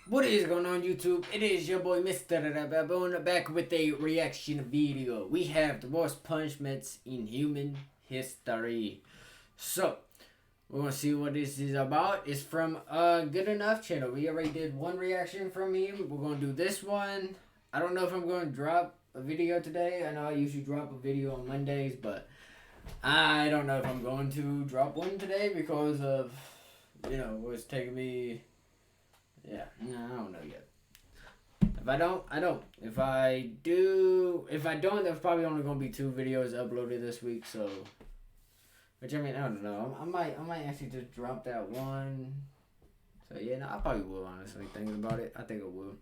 What is going on YouTube? It is your boy MrBaboon back with a reaction video. We have the worst punishments in human history. So, we're going to see what this is about. It's from Good Enough channel. We already did one reaction from him. We're going to do this one. I don't know if I'm going to drop a video today. I know I usually drop a video on Mondays, but I don't know if I'm going to drop one today because of, what's taking me. Yeah, no, I don't know yet. If I don't, I don't. If I don't, there's probably only gonna be 2 videos uploaded this week. So, which I mean, I don't know. I might actually just drop that one. So yeah, no, I probably will. Honestly, thinking about it, I think I will.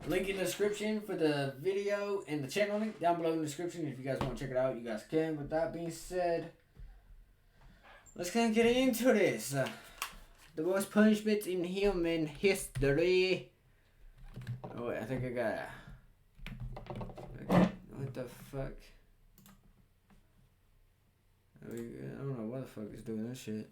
Link in the description for the video and the channel link down below in the description. If you guys want to check it out, you guys can. With that being said, let's kind of get into this. The worst punishments in human history. Oh wait, I think I got. Okay, what the fuck? I don't know what the fuck is doing this shit.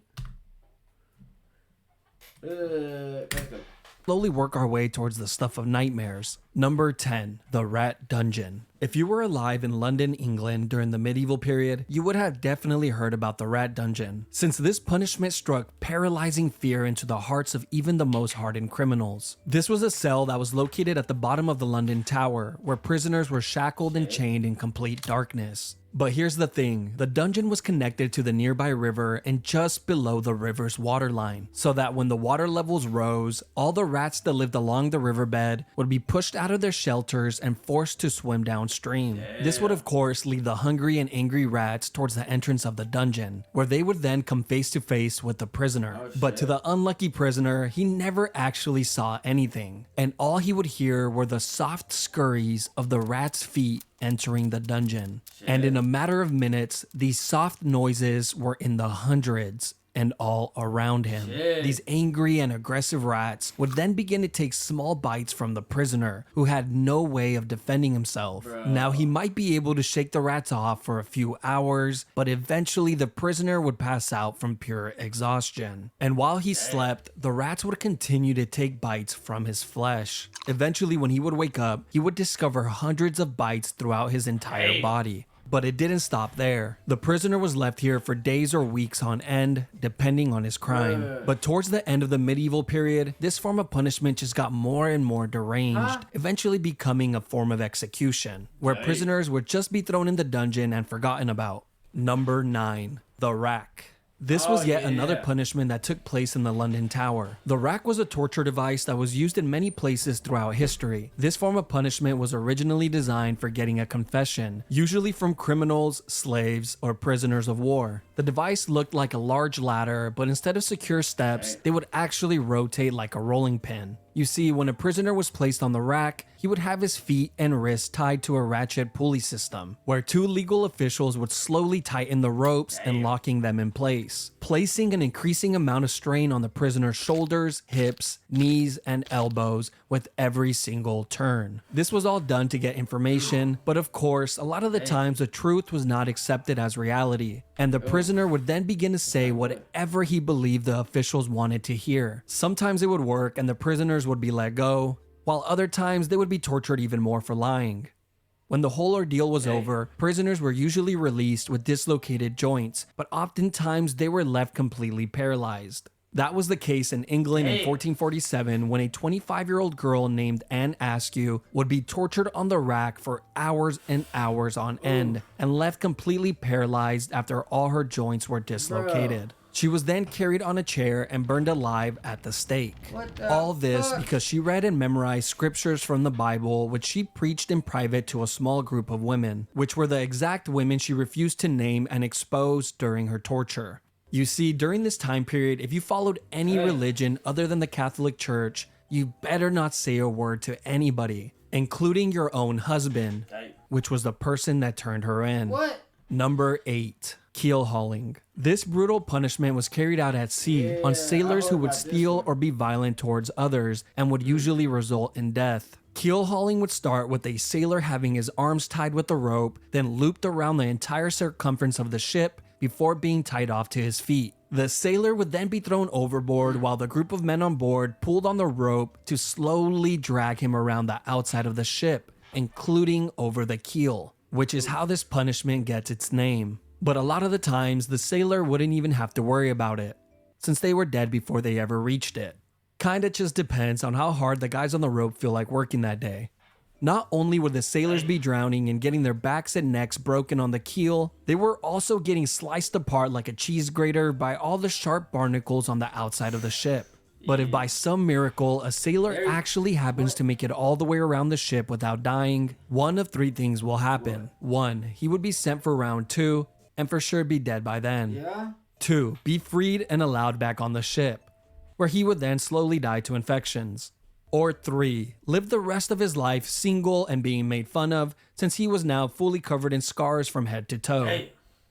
Let's go. Slowly work our way towards the stuff of nightmares. Number 10. The Rat Dungeon. If you were alive in London, England during the medieval period, you would have definitely heard about the Rat Dungeon, since this punishment struck paralyzing fear into the hearts of even the most hardened criminals. This was a cell that was located at the bottom of the London Tower, where prisoners were shackled and chained in complete darkness. But here's the thing, the dungeon was connected to the nearby river and just below the river's waterline, so that when the water levels rose, all the rats that lived along the riverbed would be pushed out of their shelters and forced to swim downstream. This would of course lead the hungry and angry rats towards the entrance of the dungeon, where they would then come face to face with the prisoner. But to the unlucky prisoner, he never actually saw anything, and all he would hear were the soft scurries of the rats' feet entering the dungeon. And in a matter of minutes, these soft noises were in the hundreds and all around him. These angry and aggressive rats would then begin to take small bites from the prisoner, who had no way of defending himself. Now he might be able to shake the rats off for a few hours, but eventually the prisoner would pass out from pure exhaustion. And while he slept, the rats would continue to take bites from his flesh. Eventually, when he would wake up, he would discover hundreds of bites throughout his entire body. But it didn't stop there. The prisoner was left here for days or weeks on end, depending on his crime. But towards the end of the medieval period, this form of punishment just got more and more deranged, eventually becoming a form of execution, where prisoners would just be thrown in the dungeon and forgotten about. Number 9. The rack. This was yet another punishment that took place in the London Tower. The rack was a torture device that was used in many places throughout history. This form of punishment was originally designed for getting a confession, usually from criminals, slaves, or prisoners of war. The device looked like a large ladder, but instead of secure steps, they would actually rotate like a rolling pin. You see, when a prisoner was placed on the rack, he would have his feet and wrists tied to a ratchet pulley system, where 2 legal officials would slowly tighten the ropes and locking them in place, placing an increasing amount of strain on the prisoner's shoulders, hips, knees, and elbows with every single turn. This was all done to get information, but of course, a lot of the times the truth was not accepted as reality, and the prisoner would then begin to say whatever he believed the officials wanted to hear. Sometimes it would work and the prisoners would be let go, while other times they would be tortured even more for lying. When the whole ordeal was over, prisoners were usually released with dislocated joints, but oftentimes they were left completely paralyzed. That was the case in England in 1447 when a 25-year-old girl named Anne Askew would be tortured on the rack for hours and hours on end and left completely paralyzed after all her joints were dislocated. She was then carried on a chair and burned alive at the stake. All this because she read and memorized scriptures from the Bible, which she preached in private to a small group of women, which were the exact women she refused to name and expose during her torture. You see, during this time period, if you followed any religion other than the Catholic Church, you better not say a word to anybody, including your own husband, which was the person that turned her in. Number 8. Keel hauling. This brutal punishment was carried out at sea on sailors who would steal or be violent towards others and would usually result in death. Keel hauling would start with a sailor having his arms tied with a rope, then looped around the entire circumference of the ship before being tied off to his feet. The sailor would then be thrown overboard while the group of men on board pulled on the rope to slowly drag him around the outside of the ship, including over the keel, which is how this punishment gets its name. But a lot of the times, the sailor wouldn't even have to worry about it, since they were dead before they ever reached it. Kinda just depends on how hard the guys on the rope feel like working that day. Not only would the sailors be drowning and getting their backs and necks broken on the keel, they were also getting sliced apart like a cheese grater by all the sharp barnacles on the outside of the ship. But if by some miracle a sailor actually happens to make it all the way around the ship without dying, one of three things will happen. 1, he would be sent for round 2 and for sure be dead by then. 2, be freed and allowed back on the ship, where he would then slowly die to infections. Or 3, live the rest of his life single and being made fun of since he was now fully covered in scars from head to toe.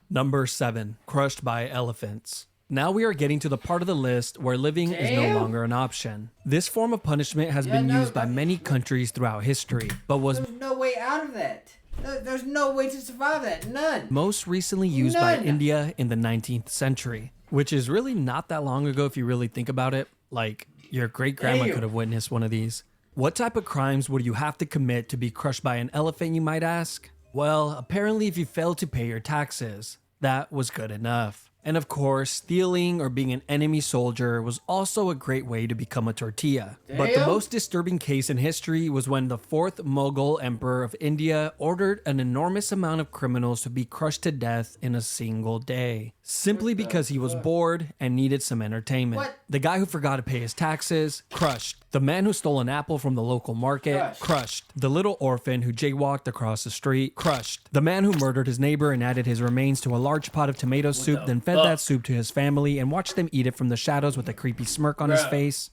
Number 7, crushed by elephants. Now we are getting to the part of the list where living is no longer an option. This form of punishment has been used by many countries throughout history, but was There's no way out of that. There's no way to survive that. None. most recently used by India in the 19th century, which is really not that long ago if you really think about it. Like, your great-grandma could have witnessed one of these. What type of crimes would you have to commit to be crushed by an elephant, you might ask? Well, apparently if you failed to pay your taxes, that was good enough. And of course, stealing or being an enemy soldier was also a great way to become a tortilla. But the most disturbing case in history was when the 4th Mughal Emperor of India ordered an enormous amount of criminals to be crushed to death in a single day, simply because he was bored and needed some entertainment. The guy who forgot to pay his taxes, crushed. The man who stole an apple from the local market, crushed. The little orphan who jaywalked across the street, crushed. The man who murdered his neighbor and added his remains to a large pot of tomato soup, then fed that soup to his family and watched them eat it from the shadows with a creepy smirk on his face.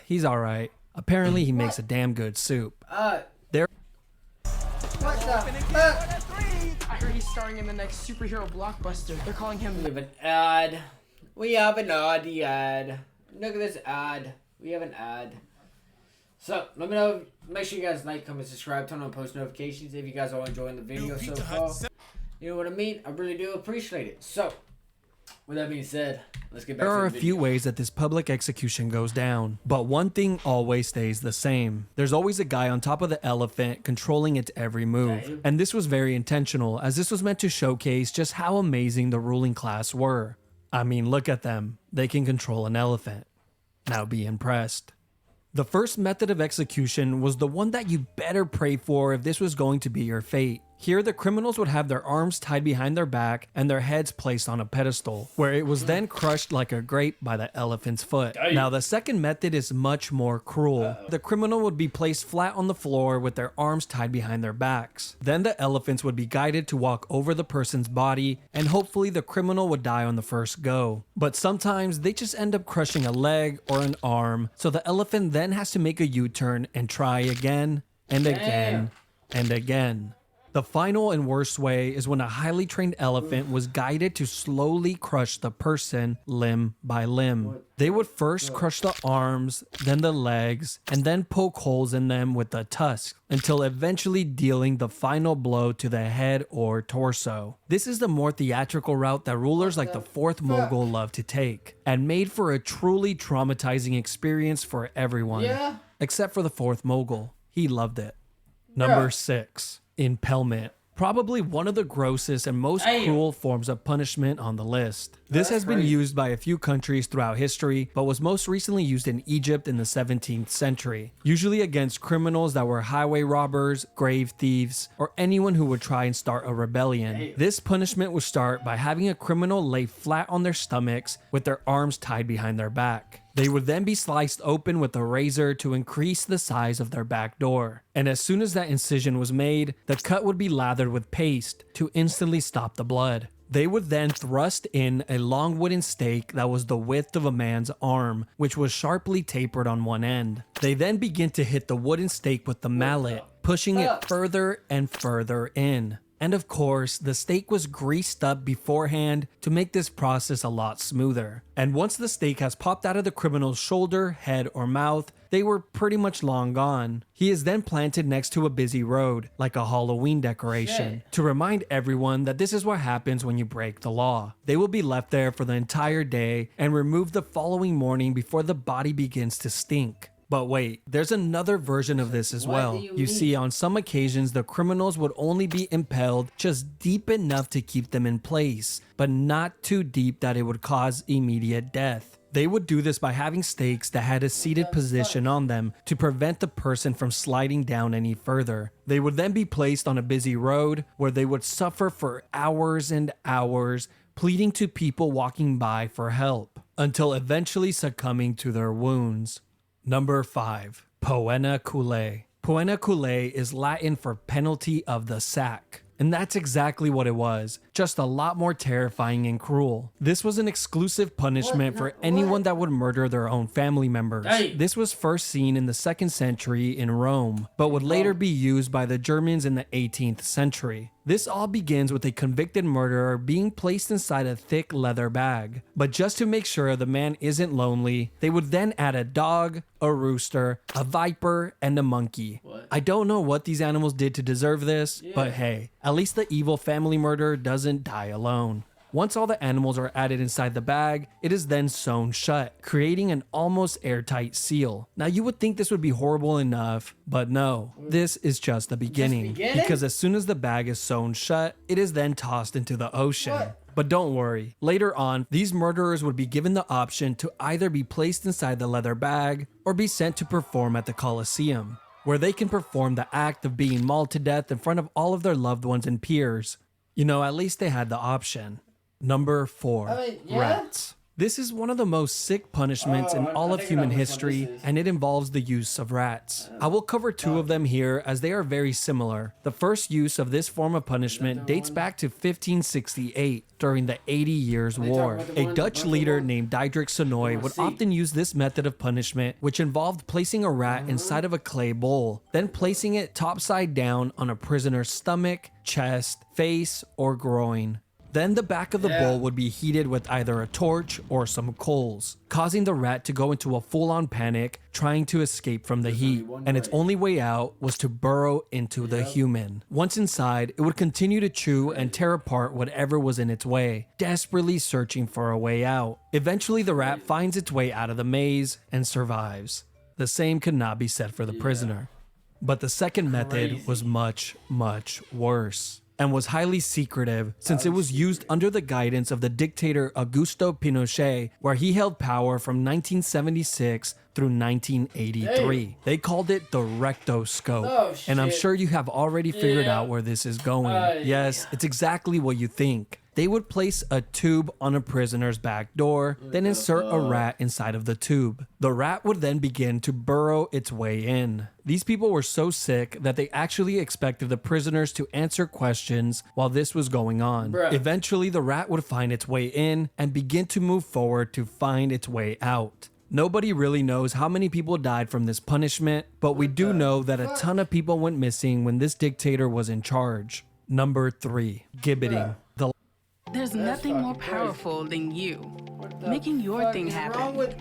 He's alright. Apparently he makes a damn good soup. There. What the fuck? I heard he's starring in the next superhero blockbuster. They're calling him... We have an ad. We have an ad. Look at this ad. We have an ad. So, let me know. Make sure you guys like, comment, subscribe, turn on post notifications if you guys are enjoying the video so far. You know what I mean? I really do appreciate it. So, with that being said, let's get back to the video. There are a few ways that this public execution goes down, but one thing always stays the same. There's always a guy on top of the elephant controlling its every move. And this was very intentional, as this was meant to showcase just how amazing the ruling class were. I mean, look at them. They can control an elephant. Now be impressed. The first method of execution was the one that you better pray for if this was going to be your fate. Here, the criminals would have their arms tied behind their back and their heads placed on a pedestal, where it was then crushed like a grape by the elephant's foot. Now, the second method is much more cruel. The criminal would be placed flat on the floor with their arms tied behind their backs. Then the elephants would be guided to walk over the person's body, and hopefully the criminal would die on the first go. But sometimes they just end up crushing a leg or an arm, so the elephant then has to make a U-turn and try again and again and again. The final and worst way is when a highly trained elephant was guided to slowly crush the person limb by limb. They would first crush the arms, then the legs, and then poke holes in them with the tusk, until eventually dealing the final blow to the head or torso. This is the more theatrical route that rulers like the 4th Mughal love to take, and made for a truly traumatizing experience for everyone. Except for the 4th Mughal. He loved it. Number 6. Impalement. Probably one of the grossest and most cruel forms of punishment on the list. This has been used by a few countries throughout history, but was most recently used in Egypt in the 17th century, usually against criminals that were highway robbers, grave thieves, or anyone who would try and start a rebellion. This punishment would start by having a criminal lay flat on their stomachs with their arms tied behind their back. They would then be sliced open with a razor to increase the size of their back door. And as soon as that incision was made, the cut would be lathered with paste to instantly stop the blood. They would then thrust in a long wooden stake that was the width of a man's arm, which was sharply tapered on one end. They then begin to hit the wooden stake with the mallet, pushing it further and further in. And of course, the steak was greased up beforehand to make this process a lot smoother. And once the steak has popped out of the criminal's shoulder, head, or mouth, they were pretty much long gone. He is then planted next to a busy road, like a Halloween decoration, to remind everyone that this is what happens when you break the law. They will be left there for the entire day and removed the following morning before the body begins to stink. But wait, there's another version of this as well. You see, on some occasions, the criminals would only be impaled just deep enough to keep them in place, but not too deep that it would cause immediate death. They would do this by having stakes that had a seated position on them to prevent the person from sliding down any further. They would then be placed on a busy road where they would suffer for hours and hours, pleading to people walking by for help, until eventually succumbing to their wounds. Number 5. Poena Culae. Poena Culae is Latin for penalty of the sack. And that's exactly what it was, just a lot more terrifying and cruel. This was an exclusive punishment for anyone that would murder their own family members. This was first seen in the 2nd century in Rome, but would later be used by the Germans in the 18th century. This all begins with a convicted murderer being placed inside a thick leather bag. But just to make sure the man isn't lonely, they would then add a dog, a rooster, a viper, and a monkey. I don't know what these animals did to deserve this, but hey, at least the evil family murderer doesn't die alone. Once all the animals are added inside the bag, it is then sewn shut, creating an almost airtight seal. Now you would think this would be horrible enough, but no, this is just the beginning. Because as soon as the bag is sewn shut, it is then tossed into the ocean. But don't worry, later on, these murderers would be given the option to either be placed inside the leather bag or be sent to perform at the Colosseum, where they can perform the act of being mauled to death in front of all of their loved ones and peers. You know, at least they had the option. Number 4. Rats. This is one of the most sick punishments in all of human history, and it involves the use of rats. I will cover 2 of them here as they are very similar. The first use of this form of punishment dates back to 1568 during the 80 Years' War. A Dutch leader named Diederik Sonoy would often use this method of punishment, which involved placing a rat inside of a clay bowl, then placing it topside down on a prisoner's stomach, chest, face, or groin. Then the back of the bowl would be heated with either a torch or some coals, causing the rat to go into a full-on panic, trying to escape from the heat, and its only way out was to burrow into the human. Once inside, it would continue to chew and tear apart whatever was in its way, desperately searching for a way out. Eventually, the rat finds its way out of the maze and survives. The same could not be said for the prisoner. But the second method was much, much worse, and was highly secretive since it was used under the guidance of the dictator Augusto Pinochet, where he held power from 1976 through 1983. They called it the rectoscope, and I'm sure you have already figured out where this is going. Yes, it's exactly what you think. They would place a tube on a prisoner's back door, then insert a rat inside of the tube. The rat would then begin to burrow its way in. These people were so sick that they actually expected the prisoners to answer questions while this was going on. Eventually, the rat would find its way in and begin to move forward to find its way out. Nobody really knows how many people died from this punishment, but we do know that a ton of people went missing when this dictator was in charge. Number 3. Gibbeting. There's nothing more powerful than you making your thing happen.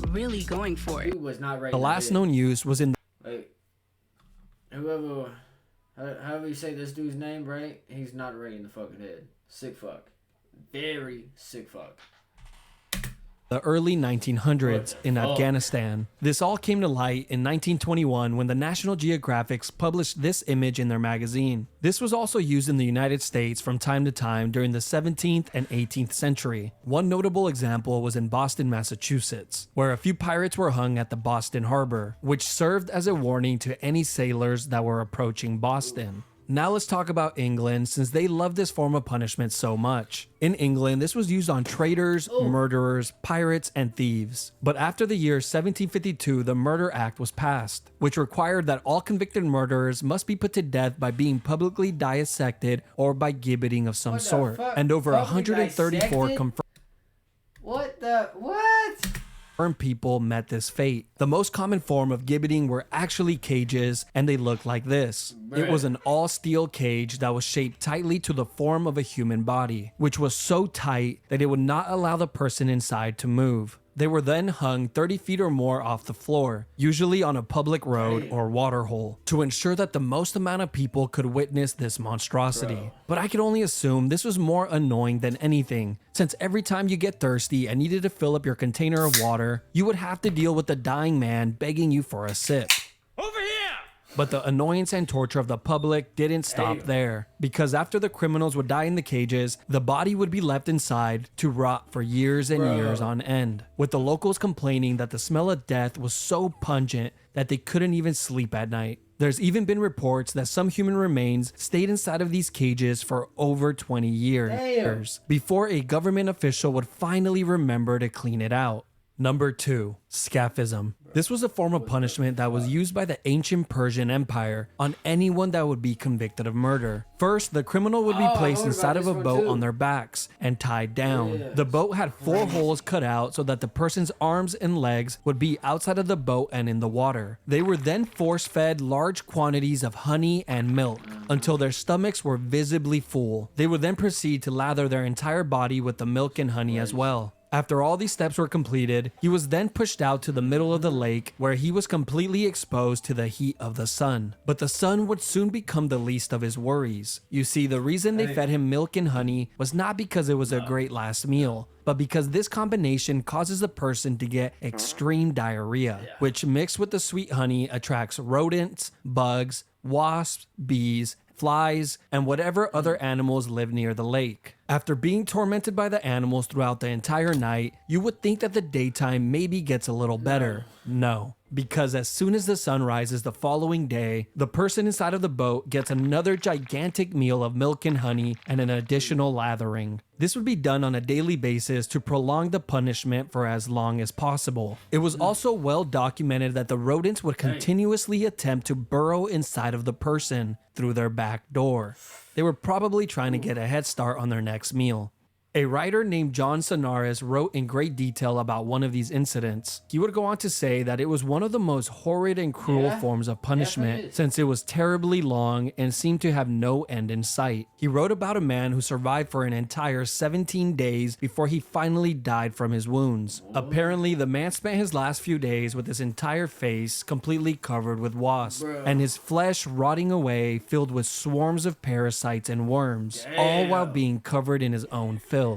Really going for it. The last known use was in however you say this dude's name, right? He's not right in the fucking head. Sick fuck. Very sick fuck. The early 1900s in Afghanistan. This all came to light in 1921 when the National Geographic published this image in their magazine. This was also used in the United States from time to time during the 17th and 18th century. One notable example was in Boston, Massachusetts, where a few pirates were hung at the Boston Harbor, which served as a warning to any sailors that were approaching Boston. Now let's talk about England, since they love this form of punishment so much. In England, this was used on traitors, murderers, pirates, and thieves. But after the year 1752, the Murder Act was passed, which required that all convicted murderers must be put to death by being publicly dissected or by gibbeting of some sort. And over 134 confirmed. What? people met this fate. The most common form of gibbeting were actually cages, and they looked like this. It was an all-steel cage that was shaped tightly to the form of a human body, which was so tight that it would not allow the person inside to move. They were then hung 30 feet or more off the floor, usually on a public road or water hole, to ensure that the most amount of people could witness this monstrosity. But I could only assume this was more annoying than anything, since every time you get thirsty and needed to fill up your container of water, you would have to deal with the dying man begging you for a sip. Over here! But the annoyance and torture of the public didn't stop there, because after the criminals would die in the cages, the body would be left inside to rot for years and years on end, with the locals complaining that the smell of death was so pungent that they couldn't even sleep at night. There's even been reports that some human remains stayed inside of these cages for over 20 years before a government official would finally remember to clean it out. Number 2, scaphism. This was a form of punishment that was used by the ancient Persian Empire on anyone that would be convicted of murder. First, the criminal would be placed inside of a boat on their backs and tied down. The boat had 4 holes cut out so that the person's arms and legs would be outside of the boat and in the water. They were then force-fed large quantities of honey and milk until their stomachs were visibly full. They would then proceed to lather their entire body with the milk and honey as well. After all these steps were completed, he was then pushed out to the middle of the lake where he was completely exposed to the heat of the sun. But the sun would soon become the least of his worries. You see, the reason they fed him milk and honey was not because it was a great last meal, but because this combination causes a person to get extreme diarrhea, which mixed with the sweet honey attracts rodents, bugs, wasps, bees, flies, and whatever other animals live near the lake. After being tormented by the animals throughout the entire night, you would think that the daytime maybe gets a little better. No, because as soon as the sun rises the following day, the person inside of the boat gets another gigantic meal of milk and honey and an additional lathering. This would be done on a daily basis to prolong the punishment for as long as possible. It was also well documented that the rodents would continuously attempt to burrow inside of the person through their back door. They were probably trying to get a head start on their next meal. A writer named John Sonaris wrote in great detail about one of these incidents. He would go on to say that it was one of the most horrid and cruel forms of punishment, since it was terribly long and seemed to have no end in sight. He wrote about a man who survived for an entire 17 days before he finally died from his wounds. Apparently, the man spent his last few days with his entire face completely covered with wasps, and his flesh rotting away, filled with swarms of parasites and worms, all while being covered in his own filth.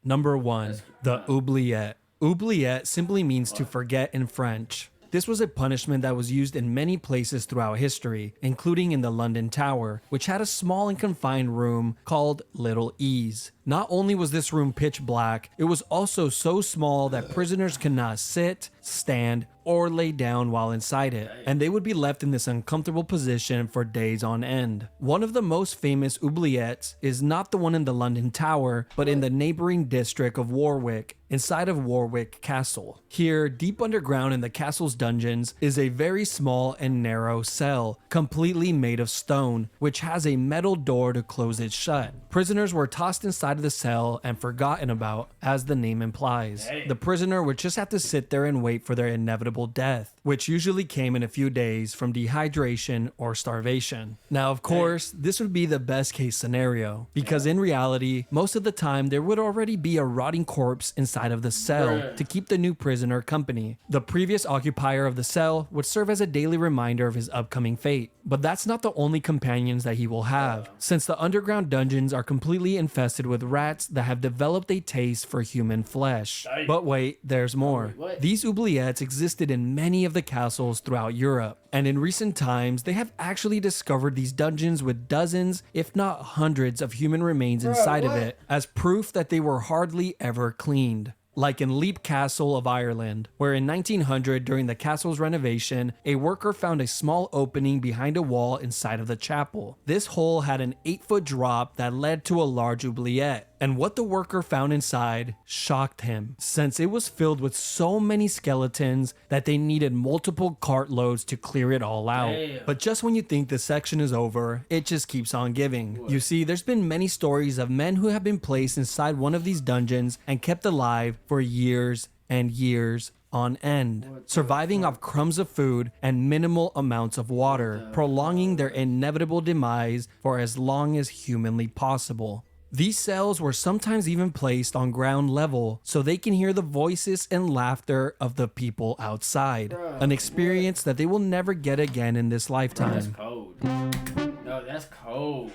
Number 1, the oubliette. Oubliette simply means to forget in French. This was a punishment that was used in many places throughout history, including in the London Tower, which had a small and confined room called Little Ease. Not only was this room pitch black, it was also so small that prisoners could not sit, stand, or lay down while inside it, and they would be left in this uncomfortable position for days on end. One of the most famous oubliettes is not the one in the London Tower, but in the neighboring district of Warwick, inside of Warwick Castle. Here, deep underground in the castle's dungeons, is a very small and narrow cell, completely made of stone, which has a metal door to close it shut. Prisoners were tossed inside of the cell and forgotten about, as the name implies. The prisoner would just have to sit there and wait for their inevitable death, which usually came in a few days from dehydration or starvation. Now, of course, this would be the best case scenario, because in reality, most of the time there would already be a rotting corpse inside of the cell to keep the new prisoner company. The previous occupier of the cell would serve as a daily reminder of his upcoming fate. But that's not the only companions that he will have, since the underground dungeons are completely infested with rats that have developed a taste for human flesh. But wait, there's more. These oubliettes existed in many of the castles throughout Europe, and in recent times they have actually discovered these dungeons with dozens, if not hundreds, of human remains inside of it, as proof that they were hardly ever cleaned. Like in Leap Castle of Ireland, where in 1900, during the castle's renovation, a worker found a small opening behind a wall inside of the chapel. This hole had an 8-foot drop that led to a large oubliette, and what the worker found inside shocked him, since it was filled with so many skeletons that they needed multiple cartloads to clear it all out. But just when you think the section is over, it just keeps on giving. You see, there's been many stories of men who have been placed inside one of these dungeons and kept alive for years and years on end, surviving off crumbs of food and minimal amounts of water, prolonging their inevitable demise for as long as humanly possible. These cells were sometimes even placed on ground level so they can hear the voices and laughter of the people outside, an experience that they will never get again in this lifetime. That's cold. No, that's cold.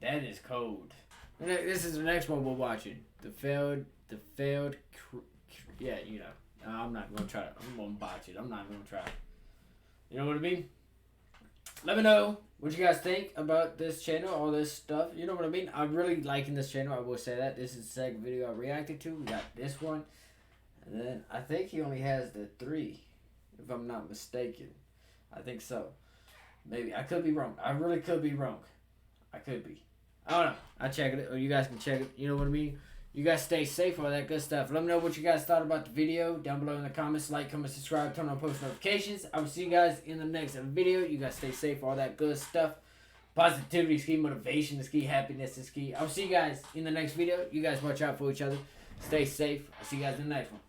That is cold. This is the next one we're watching. Yeah, you know. I'm not gonna try it. I'm gonna botch it. I'm not gonna try it. You know what I mean? Let me know what you guys think about this channel, all this stuff. You know what I mean? I'm really liking this channel. I will say that. This is the second video I reacted to. We got this one. And then I think he only has the 3, if I'm not mistaken. I think so. Maybe. I could be wrong. I really could be wrong. I could be. I don't know. I check it, or you guys can check it. You know what I mean? You guys stay safe, all that good stuff. Let me know what you guys thought about the video down below in the comments. Like, comment, subscribe, turn on post notifications. I will see you guys in the next video. You guys stay safe, all that good stuff. Positivity is key, motivation is key, happiness is key. I will see you guys in the next video. You guys watch out for each other. Stay safe. I'll see you guys in the next one.